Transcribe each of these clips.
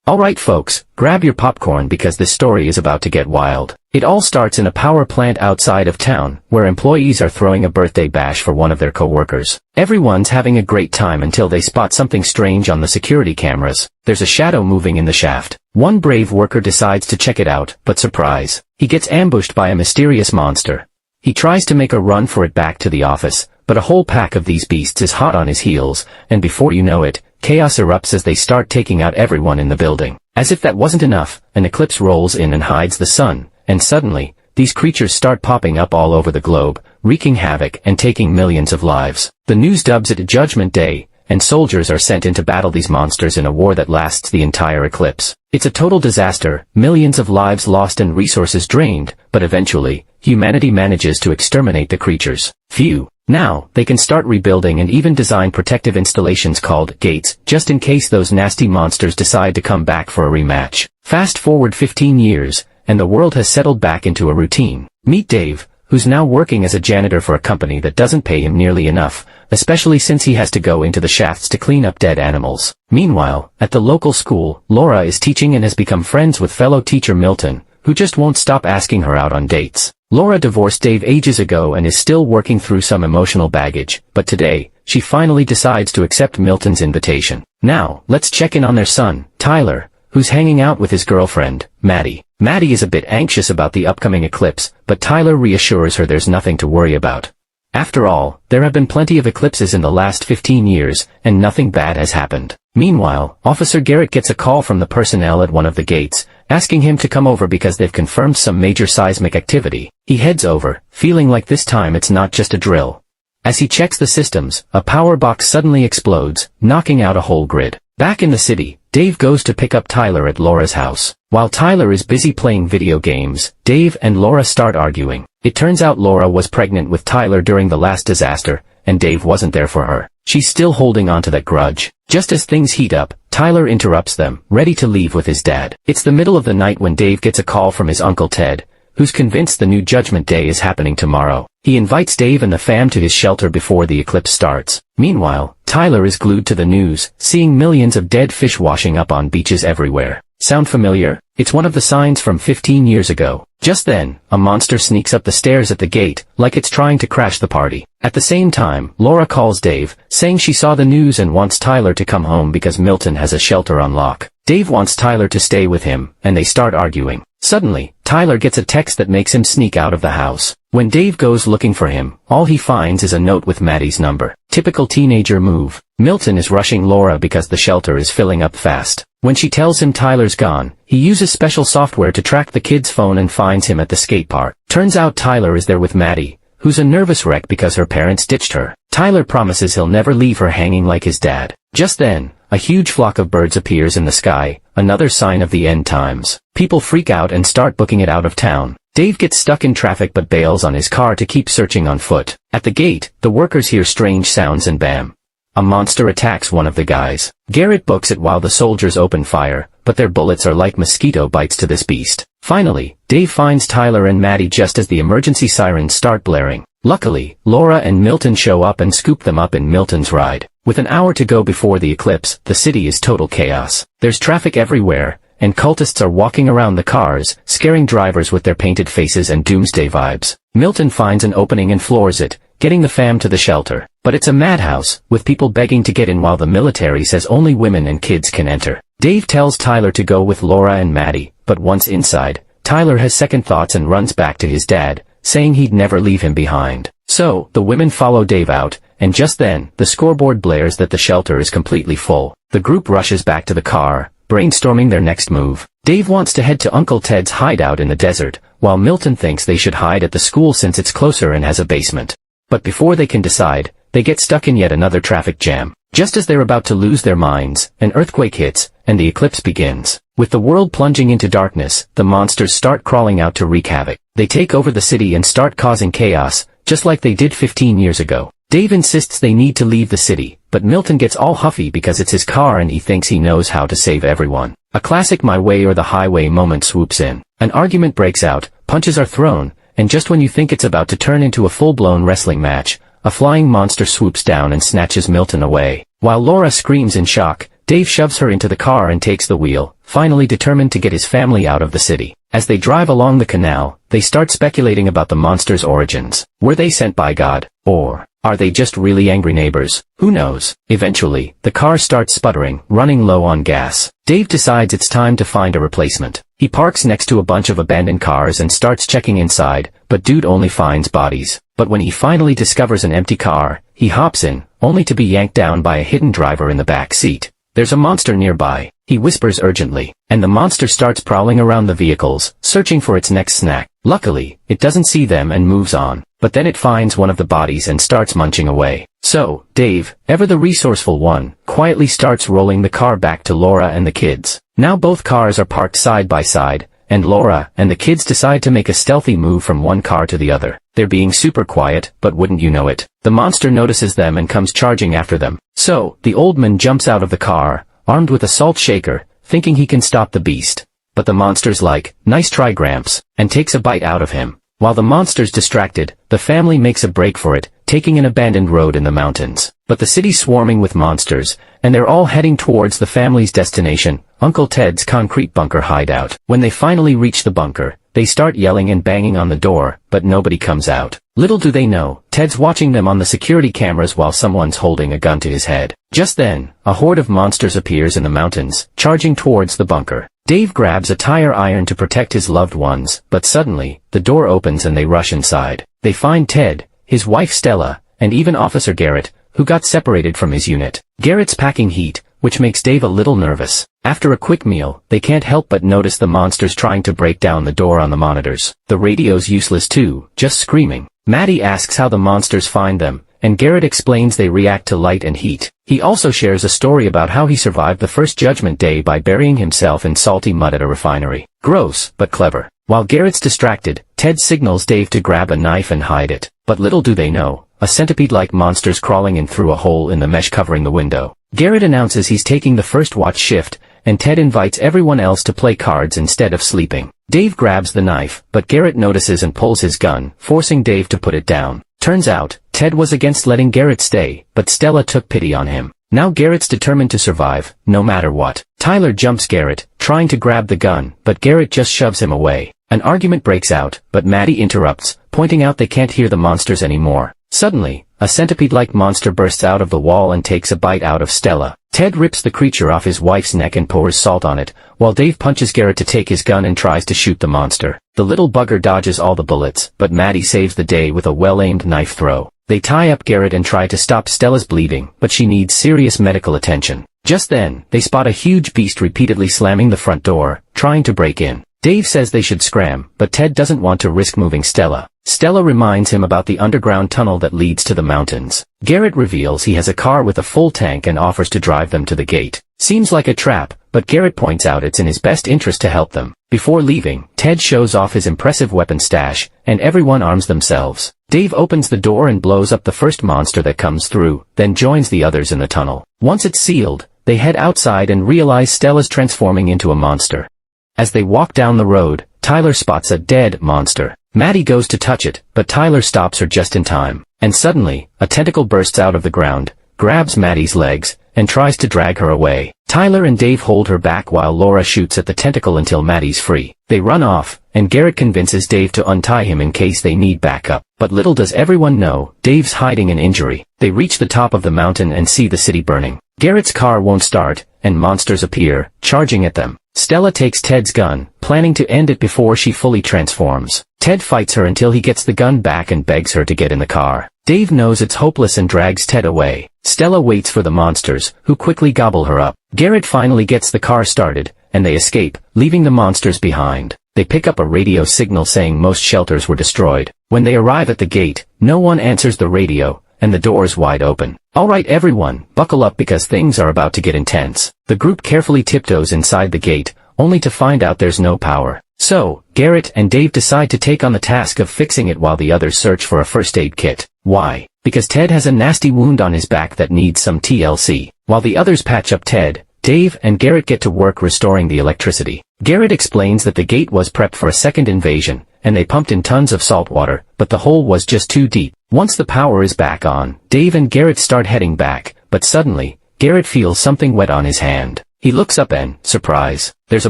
Alright folks, grab your popcorn because this story is about to get wild. It all starts in a power plant outside of town, where employees are throwing a birthday bash for one of their co-workers. Everyone's having a great time until they spot something strange on the security cameras. There's a shadow moving in the shaft. One brave worker decides to check it out, but surprise, he gets ambushed by a mysterious monster. He tries to make a run for it back to the office, but a whole pack of these beasts is hot on his heels, and before you know it, chaos erupts as they start taking out everyone in the building. As if that wasn't enough, an eclipse rolls in and hides the sun, and suddenly, these creatures start popping up all over the globe, wreaking havoc and taking millions of lives. The news dubs it Judgment Day, and soldiers are sent in to battle these monsters in a war that lasts the entire eclipse. It's a total disaster, millions of lives lost and resources drained, but eventually, humanity manages to exterminate the creatures. Phew. Now, they can start rebuilding and even design protective installations called gates, just in case those nasty monsters decide to come back for a rematch. Fast forward 15 years, and the world has settled back into a routine. Meet Dave, who's now working as a janitor for a company that doesn't pay him nearly enough, especially since he has to go into the shafts to clean up dead animals. Meanwhile, at the local school, Laura is teaching and has become friends with fellow teacher Milton, who just won't stop asking her out on dates. Laura divorced Dave ages ago and is still working through some emotional baggage, but today, she finally decides to accept Milton's invitation. Now, let's check in on their son, Tyler, who's hanging out with his girlfriend, Maddie. Maddie is a bit anxious about the upcoming eclipse, but Tyler reassures her there's nothing to worry about. After all, there have been plenty of eclipses in the last 15 years, and nothing bad has happened. Meanwhile, Officer Garrett gets a call from the personnel at one of the gates, asking him to come over because they've confirmed some major seismic activity. He heads over, feeling like this time it's not just a drill. As he checks the systems, a power box suddenly explodes, knocking out a whole grid. Back in the city, Dave goes to pick up Tyler at Laura's house. While Tyler is busy playing video games, Dave and Laura start arguing. It turns out Laura was pregnant with Tyler during the last disaster, and Dave wasn't there for her. She's still holding on to that grudge. Just as things heat up, Tyler interrupts them, ready to leave with his dad. It's the middle of the night when Dave gets a call from his Uncle Ted, who's convinced the new Judgment Day is happening tomorrow. He invites Dave and the fam to his shelter before the eclipse starts. Meanwhile, Tyler is glued to the news, seeing millions of dead fish washing up on beaches everywhere. Sound familiar? It's one of the signs from 15 years ago. Just then, a monster sneaks up the stairs at the gate, like it's trying to crash the party. At the same time, Laura calls Dave, saying she saw the news and wants Tyler to come home because Milton has a shelter on lock. Dave wants Tyler to stay with him, and they start arguing. Suddenly, Tyler gets a text that makes him sneak out of the house. When Dave goes looking for him, all he finds is a note with Maddie's number. Typical teenager move. Milton is rushing Laura because the shelter is filling up fast. When she tells him Tyler's gone, he uses special software to track the kid's phone and finds him at the skate park. Turns out Tyler is there with Maddie, who's a nervous wreck because her parents ditched her. Tyler promises he'll never leave her hanging like his dad. Just then, a huge flock of birds appears in the sky, another sign of the end times. People freak out and start booking it out of town. Dave gets stuck in traffic but bails on his car to keep searching on foot. At the gate, the workers hear strange sounds and bam! A monster attacks one of the guys. Garrett books it while the soldiers open fire, but their bullets are like mosquito bites to this beast. Finally, Dave finds Tyler and Maddie just as the emergency sirens start blaring. Luckily, Laura and Milton show up and scoop them up in Milton's ride. With an hour to go before the eclipse, the city is total chaos. There's traffic everywhere, and cultists are walking around the cars, scaring drivers with their painted faces and doomsday vibes. Milton finds an opening and floors it, getting the fam to the shelter. But it's a madhouse, with people begging to get in while the military says only women and kids can enter. Dave tells Tyler to go with Laura and Maddie, but once inside, Tyler has second thoughts and runs back to his dad, saying he'd never leave him behind. So, the women follow Dave out, and just then, the scoreboard blares that the shelter is completely full. The group rushes back to the car, brainstorming their next move. Dave wants to head to Uncle Ted's hideout in the desert, while Milton thinks they should hide at the school since it's closer and has a basement. But before they can decide, they get stuck in yet another traffic jam. Just as they're about to lose their minds, an earthquake hits, and the eclipse begins. With the world plunging into darkness, the monsters start crawling out to wreak havoc. They take over the city and start causing chaos, just like they did 15 years ago. Dave insists they need to leave the city, but Milton gets all huffy because it's his car and he thinks he knows how to save everyone. A classic my way or the highway moment swoops in. An argument breaks out, punches are thrown, and just when you think it's about to turn into a full-blown wrestling match, a flying monster swoops down and snatches Milton away. While Laura screams in shock, Dave shoves her into the car and takes the wheel, finally determined to get his family out of the city. As they drive along the canal, they start speculating about the monster's origins. Were they sent by God? Or are they just really angry neighbors? Who knows? Eventually, the car starts sputtering, running low on gas. Dave decides it's time to find a replacement. He parks next to a bunch of abandoned cars and starts checking inside, but dude only finds bodies. But when he finally discovers an empty car, he hops in, only to be yanked down by a hidden driver in the back seat. There's a monster nearby. He whispers urgently, and the monster starts prowling around the vehicles, searching for its next snack. Luckily, it doesn't see them and moves on, but then it finds one of the bodies and starts munching away. So, Dave, ever the resourceful one, quietly starts rolling the car back to Laura and the kids. Now both cars are parked side by side, and Laura and the kids decide to make a stealthy move from one car to the other. They're being super quiet, but wouldn't you know it, the monster notices them and comes charging after them. So, the old man jumps out of the car, armed with a salt shaker, thinking he can stop the beast. But the monster's like, "Nice try, Gramps," and takes a bite out of him. While the monster's distracted, the family makes a break for it, taking an abandoned road in the mountains. But the city's swarming with monsters, and they're all heading towards the family's destination, Uncle Ted's concrete bunker hideout. When they finally reach the bunker, they start yelling and banging on the door, but nobody comes out. Little do they know, Ted's watching them on the security cameras while someone's holding a gun to his head. Just then, a horde of monsters appears in the mountains, charging towards the bunker. Dave grabs a tire iron to protect his loved ones, but suddenly, the door opens and they rush inside. They find Ted, his wife Stella, and even Officer Garrett, who got separated from his unit. Garrett's packing heat, which makes Dave a little nervous. After a quick meal, they can't help but notice the monsters trying to break down the door on the monitors. The radio's useless too, just screaming. Maddie asks how the monsters find them, and Garrett explains they react to light and heat. He also shares a story about how he survived the first Judgment Day by burying himself in salty mud at a refinery. Gross, but clever. While Garrett's distracted, Ted signals Dave to grab a knife and hide it. But little do they know, a centipede-like monster's crawling in through a hole in the mesh covering the window. Garrett announces he's taking the first watch shift, and Ted invites everyone else to play cards instead of sleeping. Dave grabs the knife, but Garrett notices and pulls his gun, forcing Dave to put it down. Turns out, Ted was against letting Garrett stay, but Stella took pity on him. Now Garrett's determined to survive, no matter what. Tyler jumps Garrett, trying to grab the gun, but Garrett just shoves him away. An argument breaks out, but Maddie interrupts, pointing out they can't hear the monsters anymore. Suddenly, a centipede-like monster bursts out of the wall and takes a bite out of Stella. Ted rips the creature off his wife's neck and pours salt on it, while Dave punches Garrett to take his gun and tries to shoot the monster. The little bugger dodges all the bullets, but Maddie saves the day with a well-aimed knife throw. They tie up Garrett and try to stop Stella's bleeding, but she needs serious medical attention. Just then, they spot a huge beast repeatedly slamming the front door, trying to break in. Dave says they should scram, but Ted doesn't want to risk moving Stella. Stella reminds him about the underground tunnel that leads to the mountains. Garrett reveals he has a car with a full tank and offers to drive them to the gate. Seems like a trap, but Garrett points out it's in his best interest to help them. Before leaving, Ted shows off his impressive weapon stash, and everyone arms themselves. Dave opens the door and blows up the first monster that comes through, then joins the others in the tunnel. Once it's sealed, they head outside and realize Stella's transforming into a monster. As they walk down the road, Tyler spots a dead monster. Maddie goes to touch it, but Tyler stops her just in time. And suddenly, a tentacle bursts out of the ground, grabs Maddie's legs, and tries to drag her away. Tyler and Dave hold her back while Laura shoots at the tentacle until Maddie's free. They run off, and Garrett convinces Dave to untie him in case they need backup. But little does everyone know, Dave's hiding an injury. They reach the top of the mountain and see the city burning. Garrett's car won't start, and monsters appear, charging at them. Stella takes Ted's gun, planning to end it before she fully transforms. Ted fights her until he gets the gun back and begs her to get in the car. Dave knows it's hopeless and drags Ted away. Stella waits for the monsters, who quickly gobble her up. Garrett finally gets the car started, and they escape, leaving the monsters behind. They pick up a radio signal saying most shelters were destroyed. When they arrive at the gate, no one answers the radio, and the door's wide open. Alright everyone, buckle up because things are about to get intense. The group carefully tiptoes inside the gate, only to find out there's no power. So, Garrett and Dave decide to take on the task of fixing it while the others search for a first aid kit. Why? Because Ted has a nasty wound on his back that needs some TLC. While the others patch up Ted, Dave and Garrett get to work restoring the electricity. Garrett explains that the gate was prepped for a second invasion, and they pumped in tons of salt water, but the hole was just too deep. Once the power is back on, Dave and Garrett start heading back, but suddenly, Garrett feels something wet on his hand. He looks up and, surprise, there's a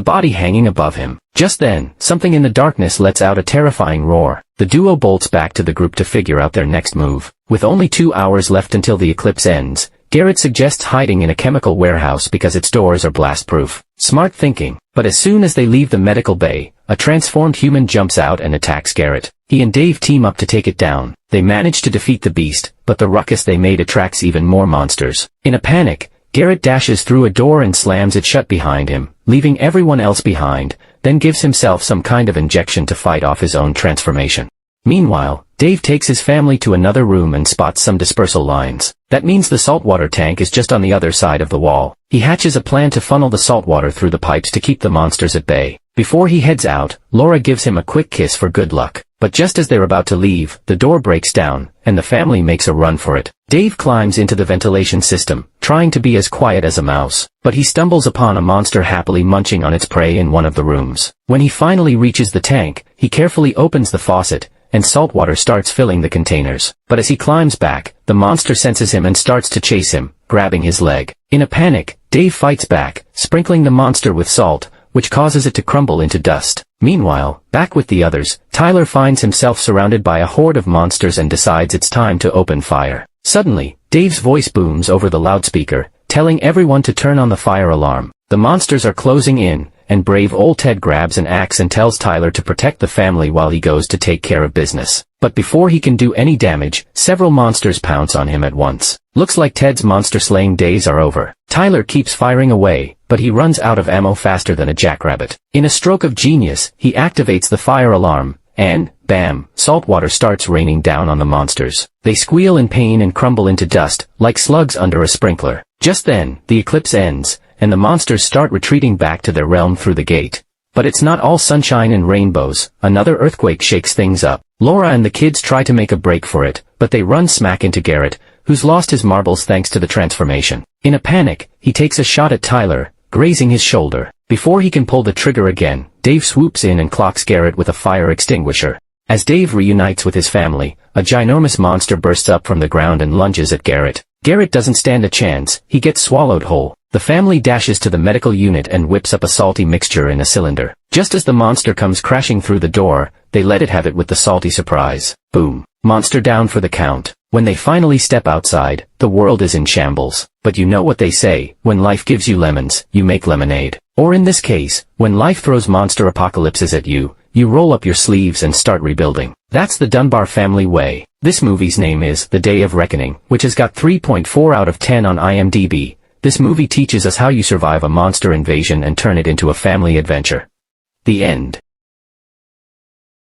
body hanging above him. Just then, something in the darkness lets out a terrifying roar. The duo bolts back to the group to figure out their next move. With only 2 hours left until the eclipse ends, Garrett suggests hiding in a chemical warehouse because its doors are blast-proof. Smart thinking. But as soon as they leave the medical bay, a transformed human jumps out and attacks Garrett. He and Dave team up to take it down. They manage to defeat the beast, but the ruckus they made attracts even more monsters. In a panic, Garrett dashes through a door and slams it shut behind him, leaving everyone else behind, then gives himself some kind of injection to fight off his own transformation. Meanwhile, Dave takes his family to another room and spots some dispersal lines. That means the saltwater tank is just on the other side of the wall. He hatches a plan to funnel the saltwater through the pipes to keep the monsters at bay. Before he heads out, Laura gives him a quick kiss for good luck. But just as they're about to leave, the door breaks down, and the family makes a run for it. Dave climbs into the ventilation system, trying to be as quiet as a mouse, but he stumbles upon a monster happily munching on its prey in one of the rooms. When he finally reaches the tank, he carefully opens the faucet, and salt water starts filling the containers. But as he climbs back, the monster senses him and starts to chase him, grabbing his leg. In a panic, Dave fights back, sprinkling the monster with salt, which causes it to crumble into dust. Meanwhile, back with the others, Tyler finds himself surrounded by a horde of monsters and decides it's time to open fire. Suddenly, Dave's voice booms over the loudspeaker, telling everyone to turn on the fire alarm. The monsters are closing in, and brave old Ted grabs an axe and tells Tyler to protect the family while he goes to take care of business. But before he can do any damage, several monsters pounce on him at once. Looks like Ted's monster-slaying days are over. Tyler keeps firing away, but he runs out of ammo faster than a jackrabbit. In a stroke of genius, he activates the fire alarm, and, bam, salt water starts raining down on the monsters. They squeal in pain and crumble into dust, like slugs under a sprinkler. Just then, the eclipse ends, and the monsters start retreating back to their realm through the gate. But it's not all sunshine and rainbows. Another earthquake shakes things up. Laura and the kids try to make a break for it, but they run smack into Garrett, who's lost his marbles thanks to the transformation. In a panic, he takes a shot at Tyler, grazing his shoulder. Before he can pull the trigger again, Dave swoops in and clocks Garrett with a fire extinguisher. As Dave reunites with his family, a ginormous monster bursts up from the ground and lunges at Garrett. Garrett doesn't stand a chance. He gets swallowed whole. The family dashes to the medical unit and whips up a salty mixture in a cylinder. Just as the monster comes crashing through the door, they let it have it with the salty surprise. Boom. Monster down for the count. When they finally step outside, the world is in shambles. But you know what they say, when life gives you lemons, you make lemonade. Or in this case, when life throws monster apocalypses at you, you roll up your sleeves and start rebuilding. That's the Dunbar family way. This movie's name is The Day of Reckoning, which has got 3.4 out of 10 on IMDb. This movie teaches us how you survive a monster invasion and turn it into a family adventure. The end.